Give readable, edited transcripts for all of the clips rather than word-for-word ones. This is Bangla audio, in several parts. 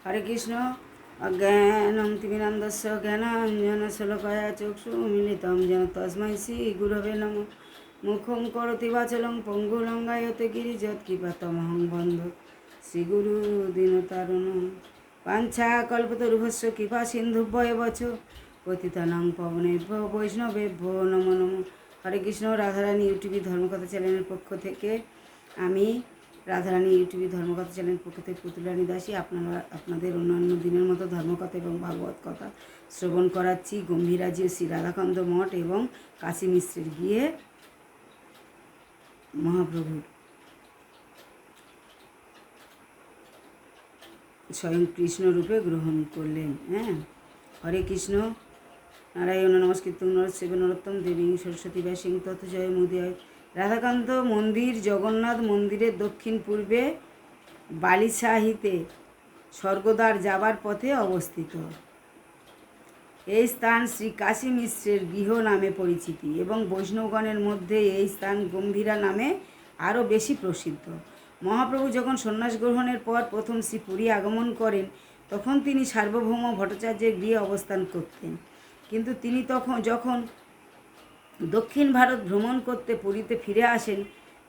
হরে কৃষ্ণ। অজ্ঞানং তিমিরান্ধস্য জ্ঞানাঞ্জনশলাকয়া চক্ষুর্মিলিतं येन তস্मै শ্রীগুরবে নমঃ। মুখং করোতি বাচালং পঙ্গুং লঙ্ঘয়তে গিরিযৎকৃপাতমহং বন্দে শ্রীগুরু দীনতারিণম। বাঞ্ছাকল্পতরুভ্যশ্চ কৃপা সিন্ধুভ্যেব চ পতিতানাং পাবনেভ্যো বৈষ্ণবেভ্যো নমো নমঃ। হরে কৃষ্ণ। রাধারানী ইউটিউব ধর্মকথা চ্যানেলের পক্ষ থেকে আমি রাধারানী ইউটিউব ধর্মকথা চ্যানেলের পক্ষ থেকে পুতুলানী দাসী আপনাদের অন্যান্য দিনের মতো ধর্মকথা এবং ভাগবত কথা শ্রবণ করাচ্ছি গম্ভীরাজি শ্রী রাধাকান্ত মঠ এবং কাশী মিশ্রের গিয়ে মহাপ্রভু স্বয়ং কৃষ্ণ রূপে গ্রহণ করলেন। হরে কৃষ্ণ। নারায়ণ নমস্কৃত্যং নরস্যৈব নরোত্তমং দেবীং সরস্বতী ব্যাসিং ততো জয় মুদীরয়ে। রাধাকান্ত মন্দির জগন্নাথ মন্দিরের দক্ষিণ পূর্বে বালিশাহিতে স্বর্গদ্বার যাবার পথে অবস্থিত। এই স্থান শ্রী কাশী মিশ্রের গৃহ নামে পরিচিতি এবং বৈষ্ণবগণের মধ্যে এই স্থান গম্ভীরা নামে আরও বেশি প্রসিদ্ধ। মহাপ্রভু যখন সন্ন্যাস গ্রহণের পর প্রথম শ্রী পুরী আগমন করেন তখন তিনি সার্বভৌম ভট্টাচার্যের গৃহে অবস্থান করতেন, কিন্তু তিনি যখন দক্ষিণ ভারত ভ্রমণ করতে পুরীতে ফিরে আসেন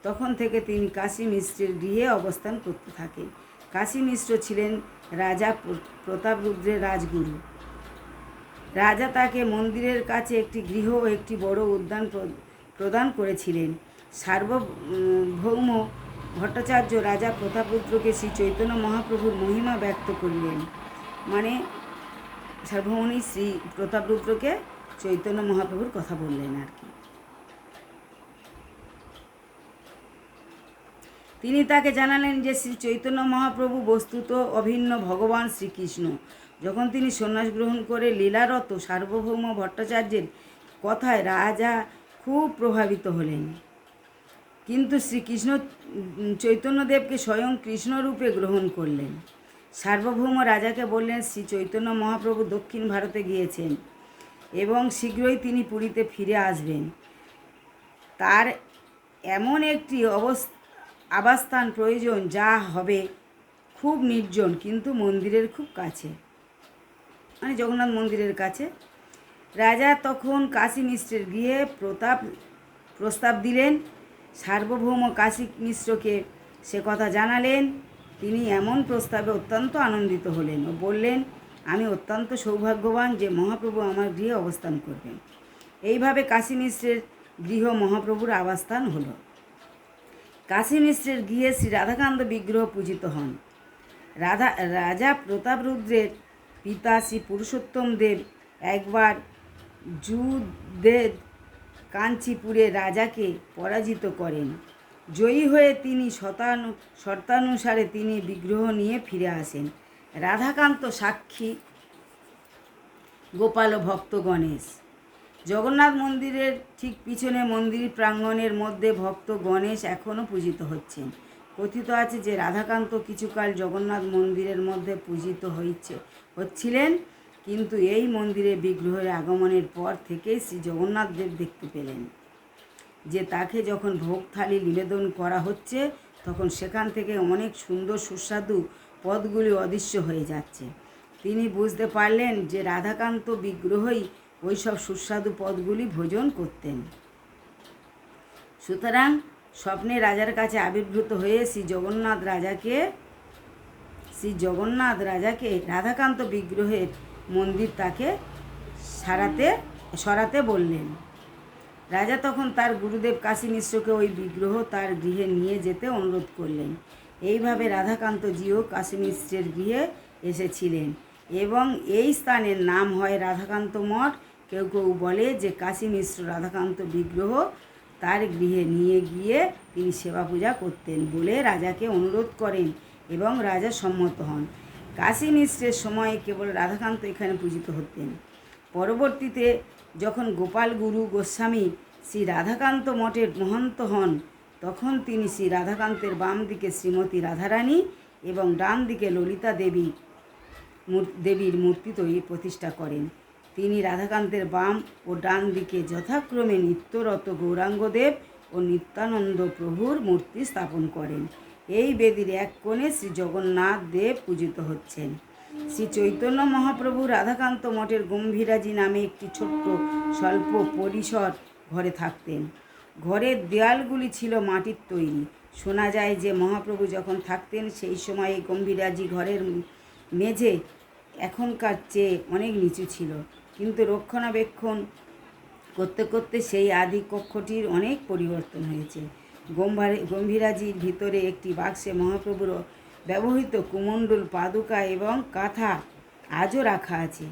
তখন থেকে তিনি কাশী মিশ্রের গৃহে অবস্থান করতে থাকেন। কাশী মিশ্র ছিলেন রাজা প্রতাপরুদ্রের রাজগুরু। রাজা তাকে মন্দিরের কাছে একটি গৃহ ও একটি বড় উদ্যান প্রদান করেছিলেন। সার্বভৌম ভট্টাচার্য রাজা প্রতাপরুদ্রকে শ্রী চৈতন্য মহাপ্রভুর মহিমা ব্যক্ত করলেন। সার্বভৌমই শ্রী প্রতাপরুদ্রকে চৈতন্য মহাপ্রভুর কথা বললেন আর কি। তিনি তাকে জানালেন যে শ্রী চৈতন্য মহাপ্রভু বস্তুত অভিন্ন ভগবান শ্রীকৃষ্ণ। যখন তিনি সন্ন্যাস গ্রহণ করে লীলারত সার্বভৌম ভট্টাচার্যের কথায় রাজা খুব প্রভাবিত হলেন, কিন্তু শ্রীকৃষ্ণ চৈতন্যদেবকে স্বয়ং কৃষ্ণরূপে গ্রহণ করলেন। সার্বভৌম রাজাকে বললেন শ্রী চৈতন্য মহাপ্রভু দক্ষিণ ভারতে গিয়েছেন এবং শীঘ্রই তিনি পুরীতে ফিরে আসবেন। তার এমন একটি আবাসস্থান প্রয়োজন যা হবে খুব নির্জন কিন্তু মন্দিরের খুব কাছে, জগন্নাথ মন্দিরের কাছে। রাজা তখন কাশী মিশ্রের গৃহে প্রস্তাব দিলেন। সার্বভৌম কাশী মিশ্রকে সে কথা জানালেন। তিনি এমন প্রস্তাবে অত্যন্ত আনন্দিত হলেন ও বললেন, আমি অত্যন্ত সৌভাগ্যবান যে মহাপ্রভু আমার গৃহে অবস্থান করবেন। এইভাবে কাশী মিশ্রের গৃহ মহাপ্রভুর আবাসস্থান হল। কাশী মিশ্রের গৃহে শ্রী রাধাকান্ত বিগ্রহ পূজিত হন। রাজা প্রতাপরুদ্রের পিতা শ্রী পুরুষোত্তম দেব একবার যুদ্ধে কাঞ্চিপুরে রাজাকে পরাজিত করেন। জয়ী হয়ে তিনি শর্তানুসারে তিনি বিগ্রহ নিয়ে ফিরে আসেন। রাধাকান্ত সাক্ষী গোপাল ও ভক্ত গণেশ। জগন্নাথ মন্দিরের ঠিক পিছনে মন্দির প্রাঙ্গণের মধ্যে ভক্ত গণেশ এখনও পূজিত হচ্ছেন। কথিত আছে যে রাধাকান্ত কিছুকাল জগন্নাথ মন্দিরের মধ্যে পূজিত হচ্ছিলেন, কিন্তু এই মন্দিরে বিগ্রহের আগমনের পর থেকেই শ্রী জগন্নাথ দেব দেখতে পেলেন যে তাকে যখন ভোগ থালি নিবেদন করা হচ্ছে তখন সেখান থেকে অনেক সুন্দর সুস্বাদু পদগুলি অদৃশ্য হয়ে যাচ্ছে। তিনি বুঝতে পারলেন যে রাধাকান্ত বিগ্রহই ওই সব সুস্বাদু পদগুলি ভোজন করতেন। সুতরাং স্বপ্নে রাজার কাছে আবির্ভূত হয়ে শ্রী জগন্নাথ রাজাকে রাধাকান্ত বিগ্রহের মন্দির তাকে সরাতে বললেন। রাজা তখন তার গুরুদেব কাশী মিশ্রকে ওই বিগ্রহ তার গৃহে নিয়ে যেতে অনুরোধ করলেন। এইভাবে রাধাকান্তজিও কাশী মিশ্রের গৃহে এসেছিলেন এবং এই স্থানের নাম হয় রাধাকান্ত মঠ। কেউ কেউ বলে যে কাশী মিশ্র রাধাকান্ত বিগ্রহ তার গৃহে নিয়ে গিয়ে তিনি সেবা পূজা করতেন বলে রাজাকে অনুরোধ করেন এবং রাজা সম্মত হন। কাশী মিশ্রের সময় কেবল রাধাকান্ত এখানে পূজিত হতেন। পরবর্তীতে যখন গোপাল গুরু গোস্বামী শ্রী রাধাকান্ত মঠের মহন্ত হন তখন তিনি শ্রী রাধাকান্তের বাম দিকে শ্রীমতী রাধারানী এবং ডান দিকে ললিতা দেবীর মূর্তি প্রতিষ্ঠা করেন। তিনি রাধাকান্তের বাম ও ডান দিকে যথাক্রমে নিত্যরত গৌরাঙ্গদেব ও নিত্যানন্দ প্রভুর মূর্তি স্থাপন করেন। এই বেদির এক কোণে শ্রী জগন্নাথ দেব পূজিত হচ্ছেন। শ্রী চৈতন্য মহাপ্রভু রাধাকান্ত মঠের গম্ভীরাজি নামে একটি ছোট্ট স্বল্প পরিসর ঘরে থাকতেন। ঘরের দেয়ালগুলি ছিল মাটির তৈরি। শোনা যায় যে মহাপ্রভু যখন থাকতেন সেই সময়ে গম্ভীরাজি ঘরের মেঝে এখনকার চেয়ে অনেক নিচু ছিল, কিন্তু রক্ষণাবেক্ষণ করতে করতে সেই আদি কক্ষটির অনেক পরিবর্তন হয়েছে। গম্ভীরাজির ভিতরে একটি বাক্সে মহাপ্রভুর ব্যবহৃত কুমণ্ডল, পাদুকা এবং কাঁথা আজও রাখা আছে।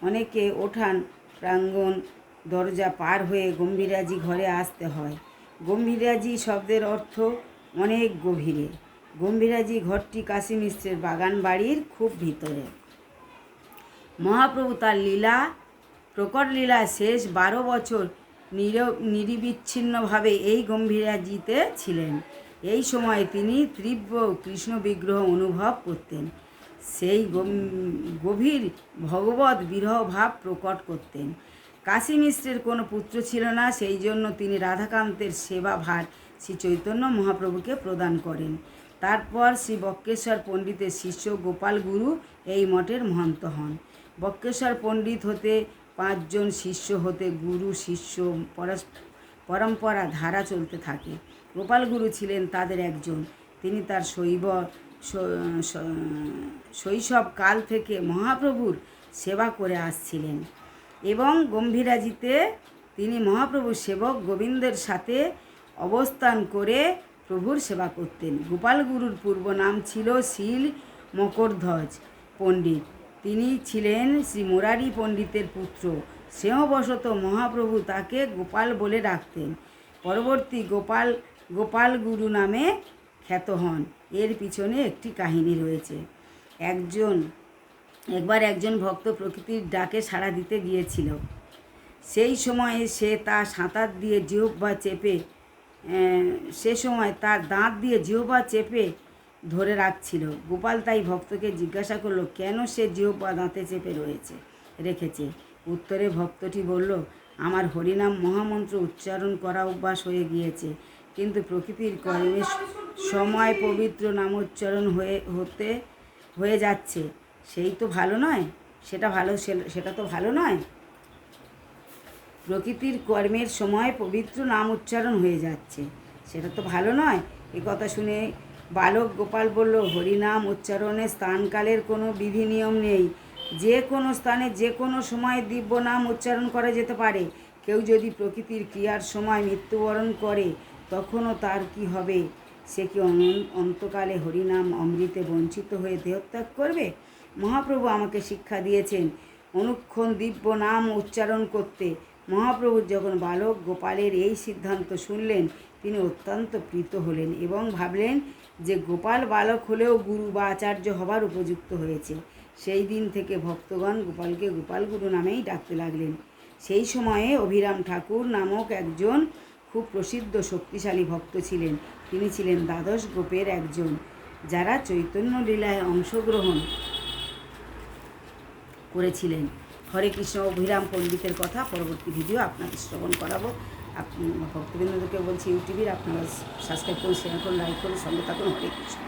অনেকে ওঠান প্রাঙ্গণ দরজা পার হয়ে গম্ভীরাজি ঘরে আসতে হয়। গম্ভীরাজি শব্দের অর্থ অনেক গভীরে। গম্ভীরাজি ঘরটি কাশী মিশ্রের বাগান বাড়ির খুব ভিতরে। মহাপ্রভু তার প্রকট লীলা শেষ 12 বছর নিরবিচ্ছিন্নভাবে এই গম্ভীরাজিতে ছিলেন। এই সময়ে তিনি তীব্র কৃষ্ণ বিগ্রহ অনুভব করতেন। সেই গভীর ভগবত বিরহ ভাব প্রকট করতেন। কাশী মিশ্রের কোনো পুত্র ছিল না, সেই জন্য তিনি রাধাকান্তের সেবা ভার শ্রী চৈতন্য মহাপ্রভুকে প্রদান করেন। তারপর শ্রী বক্রেশ্বর পণ্ডিতের শিষ্য গোপাল গুরু এই মঠের মহন্ত হন। বক্রেশ্বর পণ্ডিত হতে 5 জন, শিষ্য হতে গুরু শিষ্য পরম্পরা ধারা চলতে থাকে। গোপাল গুরু ছিলেন তাদের একজন। তিনি তার শৈশব কাল থেকে মহাপ্রভুর সেবা করে আসছিলেন এবং গম্ভীরাজিতে তিনি মহাপ্রভুর সেবক গোবিন্দের সাথে অবস্থান করে প্রভুর সেবা করতেন। গোপাল গুরুর পূর্ব নাম ছিল শীল মকরধ্বজ পণ্ডিত। তিনি ছিলেন শ্রী মুরারি পণ্ডিতের পুত্র। স্নেহবশত মহাপ্রভু তাকে গোপাল বলে ডাকতেন। পরবর্তী গোপাল গুরু নামে খ্যাত হন। এর পিছনে একটি কাহিনী রয়েছে। একবার একজন ভক্ত প্রকৃতির ডাকে সাড়া দিতে গিয়েছিল। সেই সময়ে সে তার দাঁত দিয়ে জিহ্বা চেপে ধরে রাখছিল। গোপাল তাই ভক্তকে জিজ্ঞাসা করলো কেন সে জিহ্বা দাঁতে চেপে রেখেছে। উত্তরে ভক্তটি বলল, আমার হরিনাম মহামন্ত্র উচ্চারণ করা অভ্যাস হয়ে গিয়েছে, কিন্তু প্রকৃতির কর্মের সময় পবিত্র নামোচ্চারণ হয়ে যাচ্ছে। সেটা তো ভালো নয়। প্রকৃতির কর্মের সময় পবিত্র নাম উচ্চারণ হয়ে যাচ্ছে, সেটা তো ভালো নয়। এ কথা শুনে বালক গোপাল বলল, হরিনাম উচ্চারণে স্থানকালের কোনো বিধি নিয়ম নেই। যে কোনো স্থানে যে কোনো সময় দিব্য নাম উচ্চারণ করা যেতে পারে। কেউ যদি প্রকৃতির ক্রিয়ার সময় মৃত্যুবরণ করে তখনও তার কি হবে? সে কি অন্তকালে হরিনাম অমৃতে বঞ্চিত হয়ে দেহত্যাগ করবে? মহাপ্রভু আমাকে শিক্ষা দিয়েছেন অনুক্ষণ দিব্য নাম উচ্চারণ করতে। মহাপ্রভু যখন বালক গোপালের এই সিদ্ধান্ত শুনলেন, তিনি অত্যন্ত প্রীত হলেন এবং ভাবলেন যে গোপাল বালক হলেও গুরু বা আচার্য হবার উপযুক্ত হয়েছে। সেই দিন থেকে ভক্তগণ গোপালকে গোপাল গুরু নামেই ডাকতে লাগলেন। সেই সময়ে অভিরাম ঠাকুর নামক একজন খুব প্রসিদ্ধ শক্তিশালী ভক্ত ছিলেন। তিনি ছিলেন দ্বাদশ গোপের একজন, যারা চৈতন্য লীলায় অংশগ্রহণ করেছিলেন। হরে কৃষ্ণ। অভিরাম পণ্ডিতের কথা পরবর্তী ভিডিও আপনাদের শ্রবণ করাবো। ভক্তবৃন্দকে বলছি, ইউটিউবের আপনারা সাবস্ক্রাইব করুন, শেয়ার করুন, লাইক করুন, সঙ্গে থাকুন। হরে কৃষ্ণ।